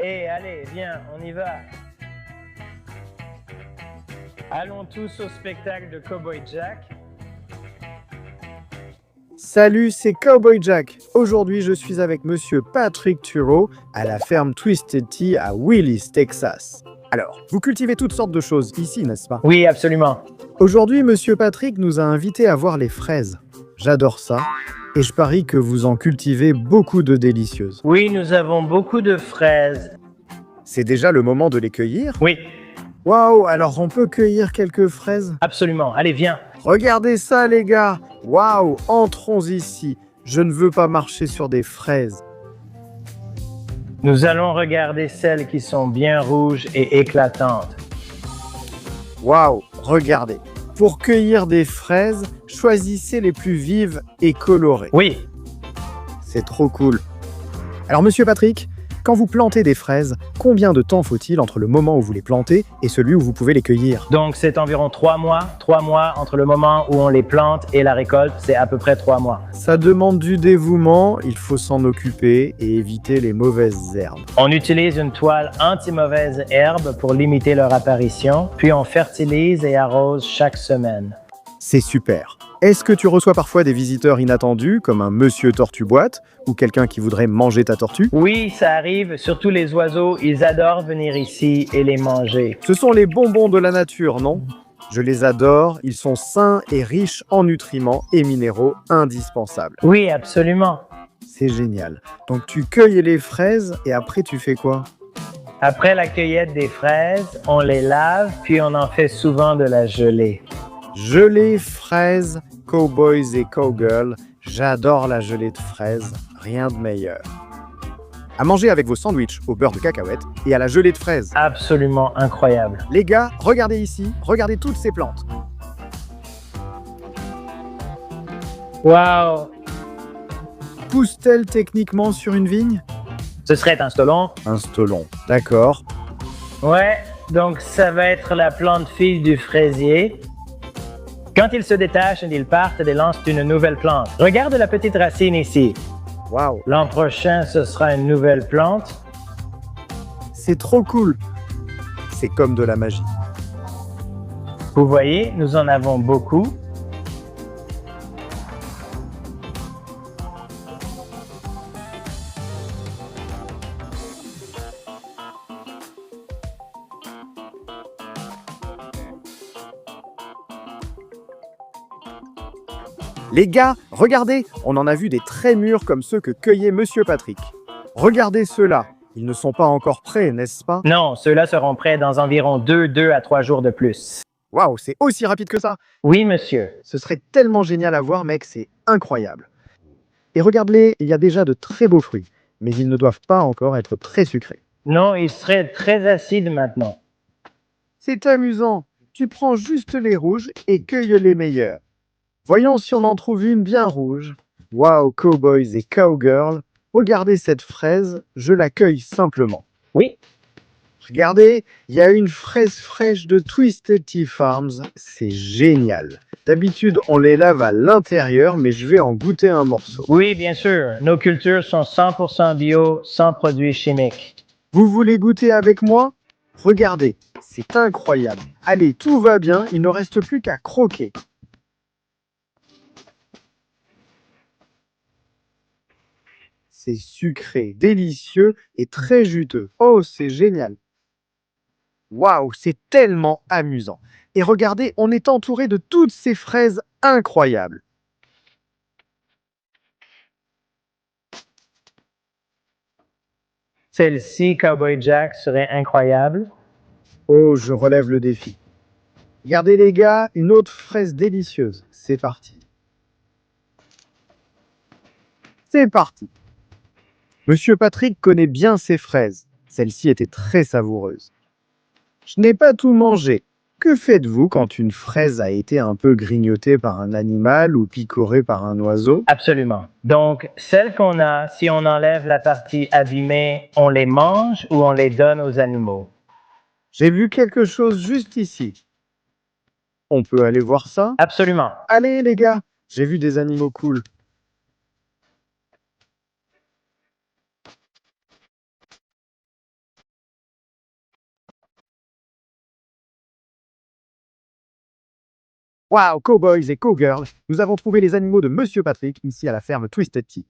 Allez, viens, on y va. Allons tous au spectacle de Cowboy Jack. Salut, c'est Cowboy Jack. Aujourd'hui, je suis avec Monsieur Patrick Tureau à la ferme Twisted Tea à Willis, Texas. Alors, vous cultivez toutes sortes de choses ici, n'est-ce pas? Oui, absolument. Aujourd'hui, Monsieur Patrick nous a invités à voir les fraises. J'adore ça, et je parie que vous en cultivez beaucoup de délicieuses. Oui, nous avons beaucoup de fraises. C'est déjà le moment de les cueillir? Oui, Waouh, alors on peut cueillir quelques fraises? absolument. Allez, viens. Regardez ça, les gars! Waouh, entrons ici. Je ne veux pas marcher sur des fraises. Nous allons regarder celles qui sont bien rouges et éclatantes. Waouh, regardez. Pour cueillir des fraises, choisissez les plus vives et colorées. Oui, C'est trop cool. Alors, Monsieur Patrick, quand vous plantez des fraises, combien de temps faut-il entre le moment où vous les plantez et celui où vous pouvez les cueillir? donc c'est environ 3 mois. 3 mois entre le moment où on les plante et la récolte, c'est à peu près 3 mois. Ça demande du dévouement, il faut s'en occuper et éviter les mauvaises herbes. On utilise une toile anti-mauvaise herbe pour limiter leur apparition, puis on fertilise et arrose chaque semaine. C'est super. Est-ce que tu reçois parfois des visiteurs inattendus, comme un monsieur tortue-boîte, ou quelqu'un qui voudrait manger ta tortue? Oui, ça arrive, surtout les oiseaux, ils adorent venir ici et les manger. Ce sont les bonbons de la nature, non? Je les adore, ils sont sains et riches en nutriments et minéraux indispensables. Oui, absolument. C'est génial. Donc tu cueilles les fraises et après tu fais quoi? Après la cueillette des fraises, on les lave, puis on en fait souvent de la gelée. Gelée, fraises, cowboys et cowgirls. J'adore la gelée de fraises, rien de meilleur. À manger avec vos sandwichs au beurre de cacahuète et à la gelée de fraises. Absolument incroyable. Les gars, regardez ici, regardez toutes ces plantes. Wow! Poussent-elles techniquement sur une vigne? Ce serait un stolon. Un stolon, d'accord. Ouais, donc ça va être la plante fille du fraisier. Quand ils se détachent, ils partent et lancent une nouvelle plante. Regarde la petite racine ici. Waouh, L'an prochain, ce sera une nouvelle plante. c'est trop cool. C'est comme de la magie. Vous voyez, nous en avons beaucoup. Les gars, regardez, on en a vu des très mûrs comme ceux que cueillait Monsieur Patrick. Regardez ceux-là, ils ne sont pas encore prêts, n'est-ce pas? Non, ceux-là seront prêts dans environ 2 à 3 jours de plus. Waouh, c'est aussi rapide que ça. Oui, monsieur. Ce serait tellement génial à voir, mec, c'est incroyable. Et regarde-les, il y a déjà de très beaux fruits, mais ils ne doivent pas encore être très sucrés. Non, ils seraient très acides maintenant. C'est amusant, tu prends juste les rouges et cueilles les meilleurs. Voyons si on en trouve une bien rouge. Waouh, cowboys et cowgirls, regardez cette fraise, je la cueille simplement. Oui, Regardez, il y a une fraise fraîche de Twisted Tea Farms, c'est génial. D'habitude, on les lave à l'intérieur, mais je vais en goûter un morceau. oui, bien sûr. Nos cultures sont 100% bio, sans produits chimiques. Vous voulez goûter avec moi? Regardez, c'est incroyable. Allez, tout va bien, il ne reste plus qu'à croquer. C'est sucré, délicieux et très juteux. Oh, c'est génial. Waouh, c'est tellement amusant. Et regardez, on est entouré de toutes ces fraises incroyables. Celle-ci, Cowboy Jack, serait incroyable. Oh, je relève le défi. Regardez les gars, une autre fraise délicieuse. C'est parti. C'est parti. Monsieur Patrick connaît bien ces fraises. Celle-ci était très savoureuse. Je n'ai pas tout mangé. Que faites-vous quand une fraise a été un peu grignotée par un animal ou picorée par un oiseau? Absolument. Donc, celles qu'on a, si on enlève la partie abîmée, on les mange ou on les donne aux animaux? J'ai vu quelque chose juste ici. On peut aller voir ça? Absolument. Allez les gars, j'ai vu des animaux cool. Wow, cowboys et cowgirls, nous avons trouvé les animaux de Monsieur Patrick ici à la ferme Twisted Tea.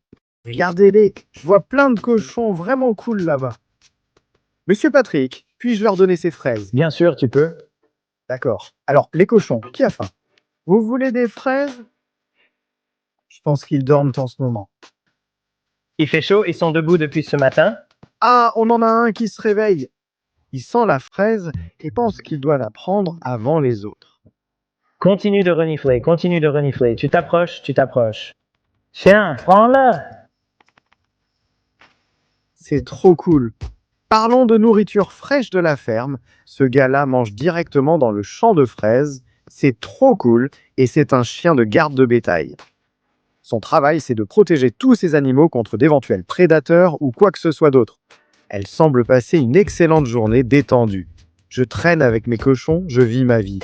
Regardez-les, je vois plein de cochons vraiment cool là-bas. Monsieur Patrick, puis-je leur donner ces fraises? Bien sûr, tu peux. D'accord. Alors, les cochons, qui a faim? Vous voulez des fraises? Je pense qu'ils dorment en ce moment. Il fait chaud, ils sont debout depuis ce matin. Ah, on en a un qui se réveille. Il sent la fraise et pense qu'il doit la prendre avant les autres. Continue de renifler, continue de renifler. Tu t'approches, tu t'approches. Tiens, prends-la. C'est trop cool. Parlons de nourriture fraîche de la ferme. Ce gars-là mange directement dans le champ de fraises. C'est trop cool et c'est un chien de garde de bétail. Son travail, c'est de protéger tous ces animaux contre d'éventuels prédateurs ou quoi que ce soit d'autre. Elle semble passer une excellente journée détendue. Je traîne avec mes cochons, je vis ma vie.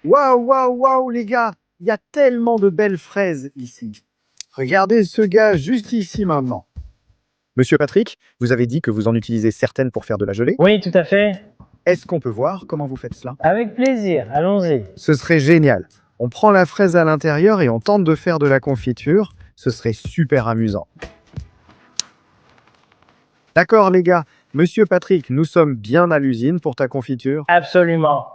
Waouh, waouh, waouh, les gars! Il y a tellement de belles fraises ici. Regardez ce gars juste ici maintenant. Monsieur Patrick, vous avez dit que vous en utilisez certaines pour faire de la gelée. Oui, tout à fait. Est-ce qu'on peut voir comment vous faites cela? Avec plaisir, allons-y. Ce serait génial. On prend la fraise à l'intérieur et on tente de faire de la confiture. Ce serait super amusant. D'accord, les gars. Monsieur Patrick, nous sommes bien à l'usine pour ta confiture. Absolument.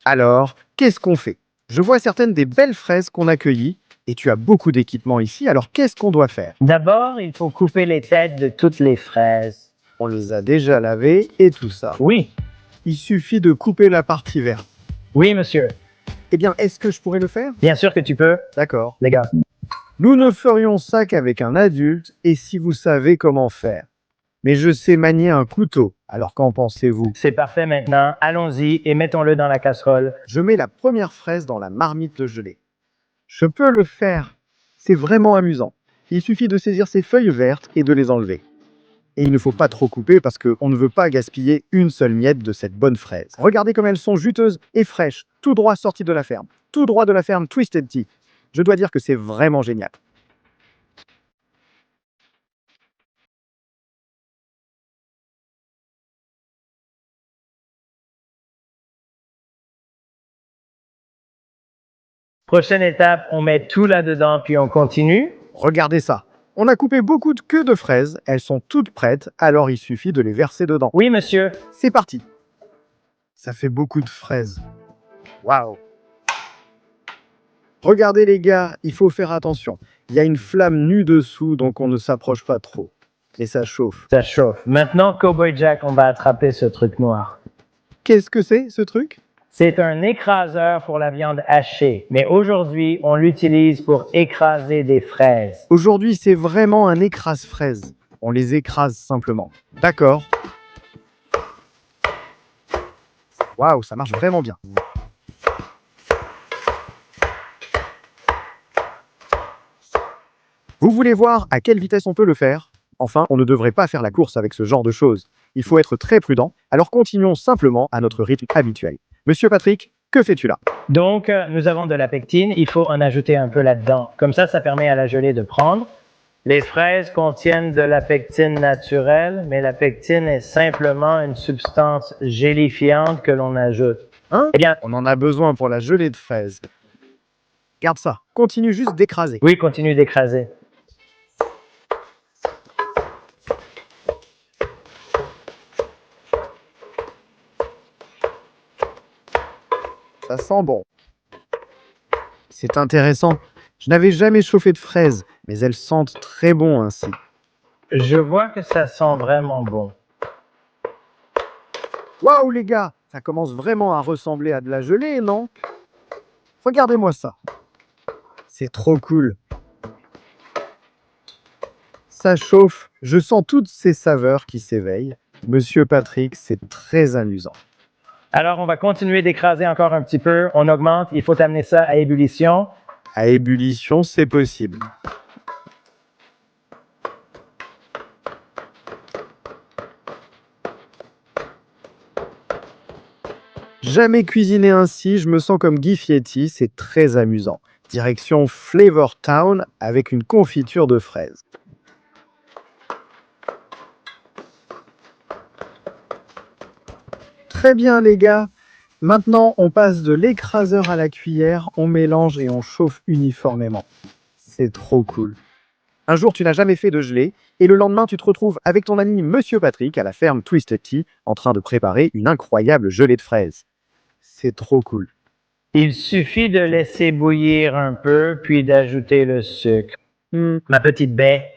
Alors, qu'est-ce qu'on fait? Je vois certaines des belles fraises qu'on a cueillies et tu as beaucoup d'équipements ici, alors qu'est-ce qu'on doit faire? D'abord, il faut couper les têtes de toutes les fraises. On les a déjà lavées et tout ça. Oui, Il suffit de couper la partie verte. oui, monsieur. Eh bien, est-ce que je pourrais le faire? Bien sûr que tu peux. D'accord. Les gars, Nous ne ferions ça qu'avec un adulte et si vous savez comment faire. Mais je sais manier un couteau, alors qu'en pensez-vous? c'est parfait maintenant. Allons-y et mettons-le dans la casserole. Je mets la première fraise dans la marmite de gelée. Je peux le faire. C'est vraiment amusant. Il suffit de saisir ces feuilles vertes et de les enlever. Et il ne faut pas trop couper parce qu'on ne veut pas gaspiller une seule miette de cette bonne fraise. Regardez comme elles sont juteuses et fraîches, tout droit sorties de la ferme. Tout droit de la ferme Twisted Tea. Je dois dire que c'est vraiment génial. Prochaine étape, on met tout là-dedans puis on continue. Regardez ça. On a coupé beaucoup de queues de fraises, elles sont toutes prêtes, alors il suffit de les verser dedans. Oui, monsieur. C'est parti. Ça fait beaucoup de fraises. Waouh. Regardez les gars, il faut faire attention. Il y a une flamme nue dessous, donc on ne s'approche pas trop. Et ça chauffe. Ça chauffe. Maintenant, Cowboy Jack, on va attraper ce truc noir. Qu'est-ce que c'est, ce truc? C'est un écraseur pour la viande hachée, mais aujourd'hui, on l'utilise pour écraser des fraises. Aujourd'hui, c'est vraiment un écrase-fraise. On les écrase simplement. D'accord. Waouh, ça marche vraiment bien. Vous voulez voir à quelle vitesse on peut le faire? Enfin, on ne devrait pas faire la course avec ce genre de choses. Il faut être très prudent, alors continuons simplement à notre rythme habituel. Monsieur Patrick, que fais-tu là? Donc, nous avons de la pectine, il faut en ajouter un peu là-dedans. Comme ça permet à la gelée de prendre. Les fraises contiennent de la pectine naturelle, mais la pectine est simplement une substance gélifiante que l'on ajoute. Hein? Eh bien, On en a besoin pour la gelée de fraises. Garde ça, continue juste d'écraser. oui, continue d'écraser. Ça sent bon. C'est intéressant. Je n'avais jamais chauffé de fraises, mais elles sentent très bon ainsi. Je vois que ça sent vraiment bon. Waouh les gars, ça commence vraiment à ressembler à de la gelée, non? Regardez-moi ça. C'est trop cool. Ça chauffe, je sens toutes ces saveurs qui s'éveillent. Monsieur Patrick, c'est très amusant. Alors, on va continuer d'écraser encore un petit peu. On augmente. Il faut amener ça à ébullition. À ébullition, c'est possible. Jamais cuisiné ainsi, je me sens comme Guy Fieri, c'est très amusant. Direction Flavor Town avec une confiture de fraises. Très bien les gars. Maintenant, on passe de l'écraseur à la cuillère, on mélange et on chauffe uniformément. C'est trop cool. Un jour, tu n'as jamais fait de gelée, et le lendemain, tu te retrouves avec ton ami Monsieur Patrick à la ferme Twisted Tea, en train de préparer une incroyable gelée de fraises. C'est trop cool. Il suffit de laisser bouillir un peu, puis d'ajouter le sucre. Ma petite baie.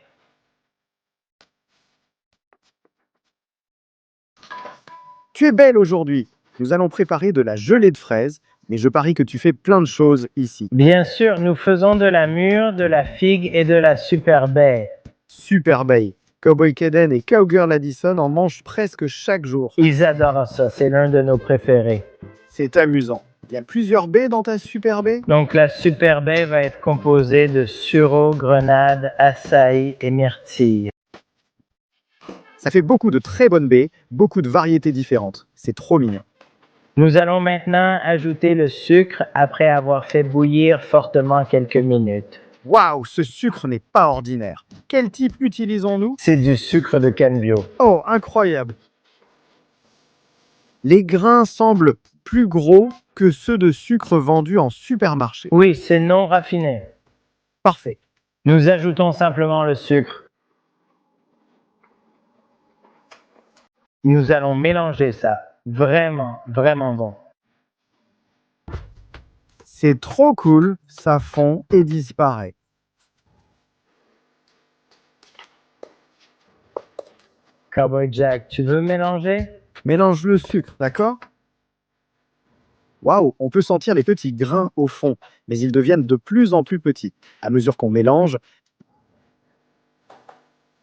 Tu es belle aujourd'hui. Nous allons préparer de la gelée de fraises, mais je parie que tu fais plein de choses ici. Bien sûr, nous faisons de la mûre, de la figue et de la super baie. Super Bay. Cowboy Kaden et Cowgirl Addison en mangent presque chaque jour. Ils adorent ça, c'est l'un de nos préférés. C'est amusant. Il y a plusieurs baies dans ta Super Bay? Donc la super baie va être composée de sureau, grenade, açaï et myrtille. Ça fait beaucoup de très bonnes baies, beaucoup de variétés différentes. C'est trop mignon. Nous allons maintenant ajouter le sucre après avoir fait bouillir fortement quelques minutes. Waouh, ce sucre n'est pas ordinaire. Quel type utilisons-nous? C'est du sucre de canne bio. Oh, incroyable. Les grains semblent plus gros que ceux de sucre vendus en supermarché. Oui, c'est non raffiné. Parfait. Nous ajoutons simplement le sucre. Nous allons mélanger ça. Vraiment, vraiment bon. C'est trop cool, ça fond et disparaît. Cowboy Jack, tu veux mélanger? Mélange le sucre, d'accord? Waouh, on peut sentir les petits grains au fond, mais ils deviennent de plus en plus petits. À mesure qu'on mélange,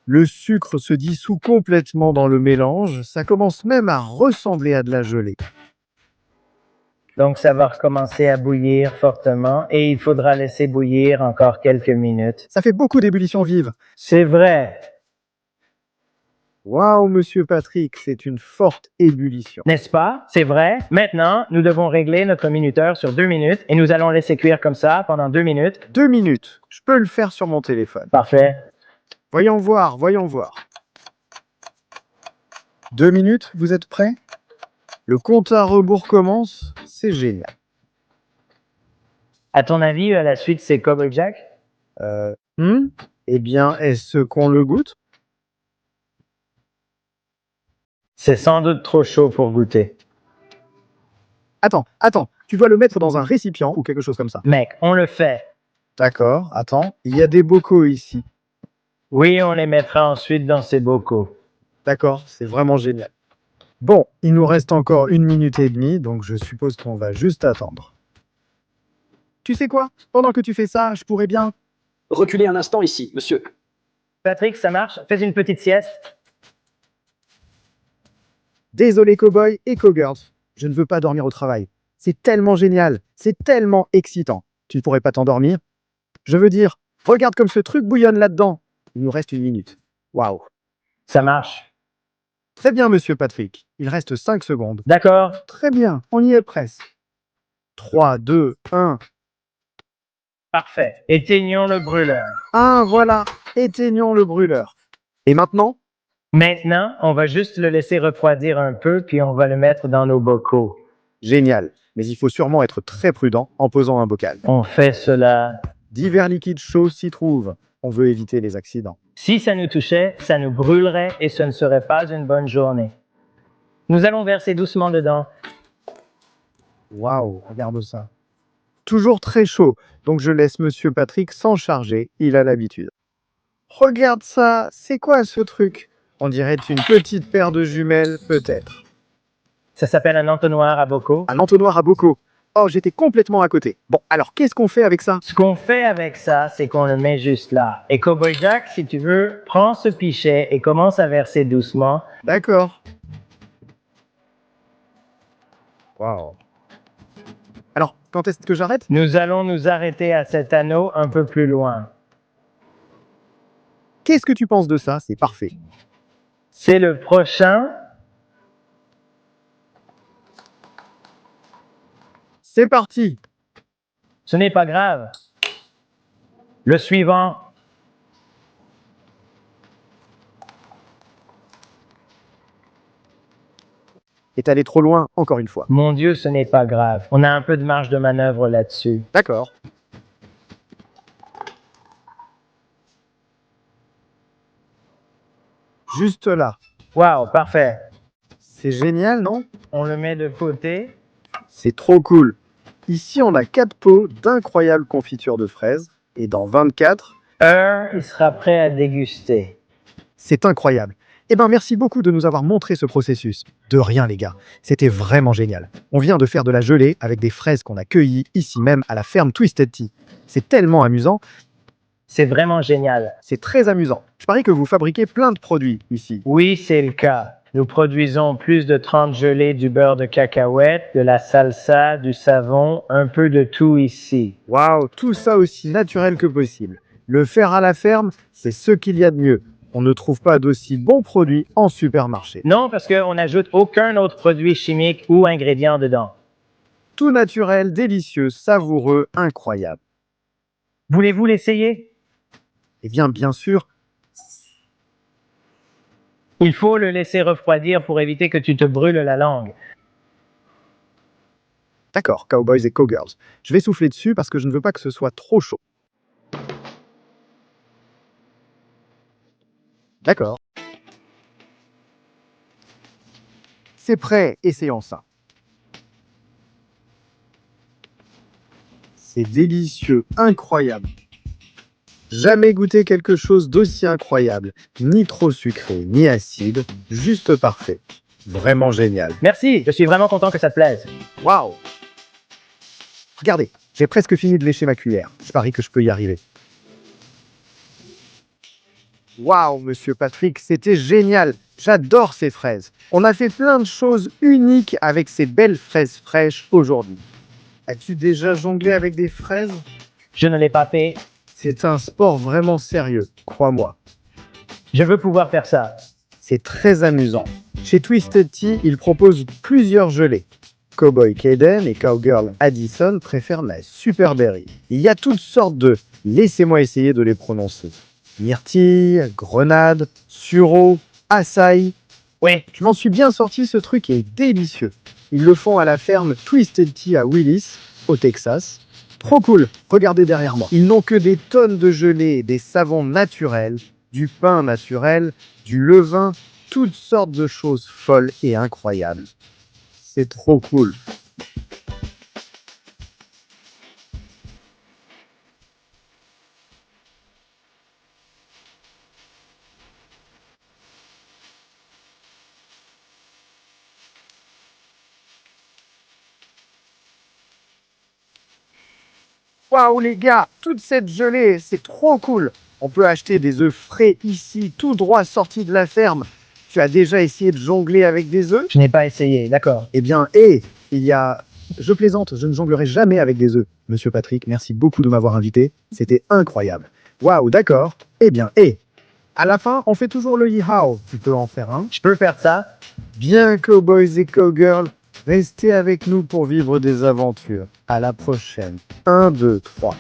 le sucre se dissout complètement dans le mélange, ça commence même à ressembler à de la gelée. Donc ça va recommencer à bouillir fortement et il faudra laisser bouillir encore quelques minutes. Ça fait beaucoup d'ébullition vive. C'est vrai, Waouh, monsieur Patrick, c'est une forte ébullition. n'est-ce pas? C'est vrai. Maintenant, nous devons régler notre minuteur sur 2 minutes et nous allons laisser cuire comme ça pendant 2 minutes. 2 minutes, je peux le faire sur mon téléphone. Parfait. Voyons voir, voyons voir. 2 minutes, vous êtes prêts? Le compte à rebours commence, c'est génial. À ton avis, la suite, c'est Cowboy Jack? Eh bien, est-ce qu'on le goûte? C'est sans doute trop chaud pour goûter. Attends, tu dois le mettre dans un récipient ou quelque chose comme ça. Mec, on le fait. D'accord, attends, il y a des bocaux ici. Oui, on les mettra ensuite dans ces bocaux. D'accord, c'est vraiment génial. Bon, il nous reste encore 1 minute et demie, donc je suppose qu'on va juste attendre. Tu sais quoi? Pendant que tu fais ça, je pourrais bien... Reculez un instant ici, monsieur. Patrick, ça marche? Fais une petite sieste. Désolé cowboy et cowgirls, je ne veux pas dormir au travail. C'est tellement génial, c'est tellement excitant. Tu ne pourrais pas t'endormir? Je veux dire, regarde comme ce truc bouillonne là-dedans. Il nous reste 1 minute. Waouh. Ça marche. Très bien, monsieur Patrick. Il reste 5 secondes. D'accord. Très bien, on y est presque. 3, 2, 1. Parfait. Éteignons le brûleur. Ah, voilà, éteignons le brûleur. Et maintenant? Maintenant, on va juste le laisser refroidir un peu, puis on va le mettre dans nos bocaux. Génial, mais il faut sûrement être très prudent en posant un bocal. On fait cela. Divers liquides chauds s'y trouvent. On veut éviter les accidents. Si ça nous touchait, ça nous brûlerait et ce ne serait pas une bonne journée. Nous allons verser doucement dedans. Waouh, regarde ça. Toujours très chaud, donc je laisse monsieur Patrick s'en charger, il a l'habitude. Regarde ça, c'est quoi ce truc? On dirait une petite paire de jumelles, peut-être. Ça s'appelle un entonnoir à bocaux. Un entonnoir à bocaux. Oh, j'étais complètement à côté. Bon, alors qu'est-ce qu'on fait avec ça? Ce qu'on fait avec ça, c'est qu'on le met juste là. Et Cowboy Jack, si tu veux, prends ce pichet et commence à verser doucement. D'accord. Waouh. Alors, Quand est-ce que j'arrête? Nous allons nous arrêter à cet anneau un peu plus loin. Qu'est-ce que tu penses de ça? C'est parfait. C'est le prochain. C'est parti! Ce n'est pas grave. Le suivant. Est allé trop loin, encore une fois. Mon Dieu, ce n'est pas grave. On a un peu de marge de manœuvre là-dessus. D'accord. Juste là. Wow, parfait. C'est génial, non? On le met de côté. C'est trop cool. Ici, on a 4 pots d'incroyables confitures de fraises. Et dans 24, Il sera prêt à déguster. c'est incroyable. Eh ben, merci beaucoup de nous avoir montré ce processus. De rien, les gars. C'était vraiment génial. On vient de faire de la gelée avec des fraises qu'on a cueillies ici même à la ferme Twisted Tea. C'est tellement amusant. C'est vraiment génial. C'est très amusant. Je parie que vous fabriquez plein de produits ici. Oui, c'est le cas. Nous produisons plus de 30 gelées, du beurre de cacahuète, de la salsa, du savon, un peu de tout ici. Waouh, tout ça aussi naturel que possible. Le faire à la ferme, c'est ce qu'il y a de mieux. On ne trouve pas d'aussi bons produits en supermarché. Non, parce qu'on n'ajoute aucun autre produit chimique ou ingrédient dedans. Tout naturel, délicieux, savoureux, incroyable. Voulez-vous l'essayer? Eh bien sûr, Il faut le laisser refroidir pour éviter que tu te brûles la langue. d'accord, cowboys et cowgirls. Je vais souffler dessus parce que je ne veux pas que ce soit trop chaud. D'accord. C'est prêt, essayons ça. C'est délicieux, incroyable. Jamais goûté quelque chose d'aussi incroyable. Ni trop sucré, ni acide, juste parfait. Vraiment génial. Merci, je suis vraiment content que ça te plaise. Waouh! Regardez, j'ai presque fini de lécher ma cuillère. Je parie que je peux y arriver. Waouh, monsieur Patrick, c'était génial. J'adore ces fraises. On a fait plein de choses uniques avec ces belles fraises fraîches aujourd'hui. As-tu déjà jonglé avec des fraises? Je ne l'ai pas fait. C'est un sport vraiment sérieux, crois-moi. Je veux pouvoir faire ça. C'est très amusant. Chez Twisted Tea, ils proposent plusieurs gelées. Cowboy Kaden et Cowgirl Addison préfèrent la Super Berry. Il y a toutes sortes de... Laissez-moi essayer de les prononcer. Myrtille, grenade, sureau, açaï. Oui, Je m'en suis bien sorti, ce truc est délicieux. Ils le font à la ferme Twisted Tea à Willis, au Texas. Trop cool, regardez derrière moi. Ils n'ont que des tonnes de gelée, des savons naturels, du pain naturel, du levain, toutes sortes de choses folles et incroyables. C'est trop cool. Waouh les gars, toute cette gelée, c'est trop cool. On peut acheter des œufs frais ici, tout droit sortis de la ferme. Tu as déjà essayé de jongler avec des œufs? je n'ai pas essayé, d'accord. Eh bien, il y a... Je plaisante, je ne jonglerai jamais avec des œufs. Monsieur Patrick, merci beaucoup de m'avoir invité. C'était incroyable. Waouh, d'accord. Eh bien, à la fin, on fait toujours le yeehaw. Tu peux en faire un? Je peux faire ça? Bien, cowboys et cowgirls, restez avec nous pour vivre des aventures. À la prochaine. 1, 2, 3.